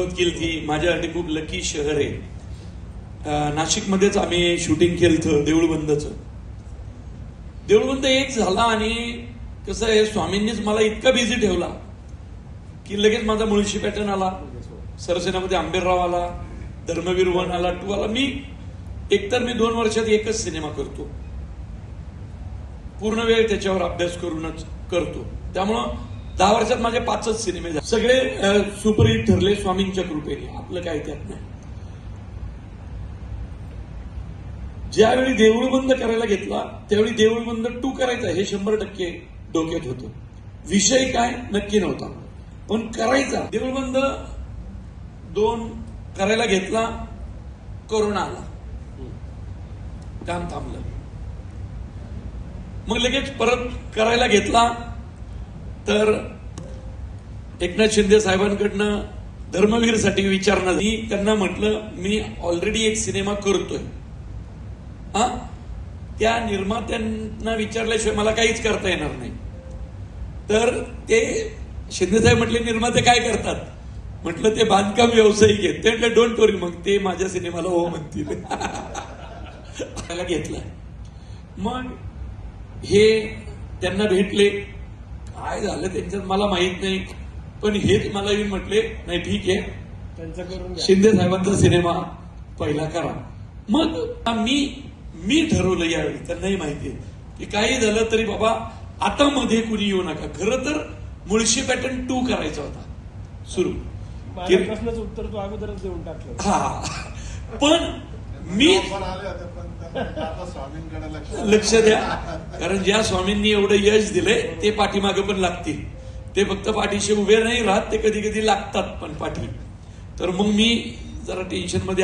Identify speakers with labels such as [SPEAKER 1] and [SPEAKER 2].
[SPEAKER 1] सुरुवात केली ती माझ्यासाठी खूप लकी शहर आहे. नाशिकमध्येच आम्ही शूटिंग केलं देऊळबंदचं. देऊळबंद एक झाला आणि कसं आहे, स्वामींनीच मला इतका बिझी ठेवला की लगेच माझा मुळशी पॅटर्न आला, सरसेनामध्ये आंबेरराव आला, धर्मवीर 1 आला, 2 आला. मी 2 वर्षात एकच सिनेमा करतो, पूर्ण वेळ त्याच्यावर अभ्यास करूनच करतो. त्यामुळं 10 वर्षात माझे 5च सिनेमे झाले, सगळे सुपरहिट ठरले स्वामींच्या कृपेने. आपलं काय त्यात नाही. ज्यावेळी देऊळबंद करायला घेतला त्यावेळी देऊळबंद 2 करायचा हे 100% डोक्यात होतं. विषय काय नक्की नव्हता, पण करायचा. देऊळबंद 2 करायला घेतला, कोरोना आला, काम थांबलं. मग लगेच परत करायला घेतला तर एकनाथ शिंदे साहेबांकडनं धर्मवीरसाठी विचारणा. मी त्यांना म्हटलं मी ऑलरेडी एक सिनेमा करतोय, त्या निर्मात्यांना विचारल्याशिवाय मला काहीच करता येणार नाही. तर ते शिंदेसाहेब म्हटले निर्माते काय करतात? म्हटलं ते बांधकाम व्यावसायिक आहेत. ते म्हटलं डोंट वरी, मग ते माझ्या सिनेमाला हो म्हणतील. त्याला घेतला. मग हे त्यांना भेटले, काय झालं त्यांच्यात मला माहित नाही, पण हेच मला येऊन म्हटले नाही ठीक आहे, त्यांचं करून शिंदे साहेबांचा सिनेमा पहिला करा. मग मी ठरवलं यावेळी, त्यांनाही माहिती आहे की काही झालं तरी बाबा आता मध्ये कुणी येऊ नका. खरं तर मुळशी पॅटर्न 2 करायचा होता सुरू.
[SPEAKER 2] प्रश्नाचं उत्तर तू अगोदरच देऊन टाकलं.
[SPEAKER 1] हा, पण मी लक्ष द्या, कारण ज्या स्वामींनी एवढं यश दिलंय ते पाठीमागे पण लागतील. ते फक्त पाठीशी उभे नाही राहत, ते कधी कधी लागतात पण पाठी. तर मग मी जरा टेन्शन मध्ये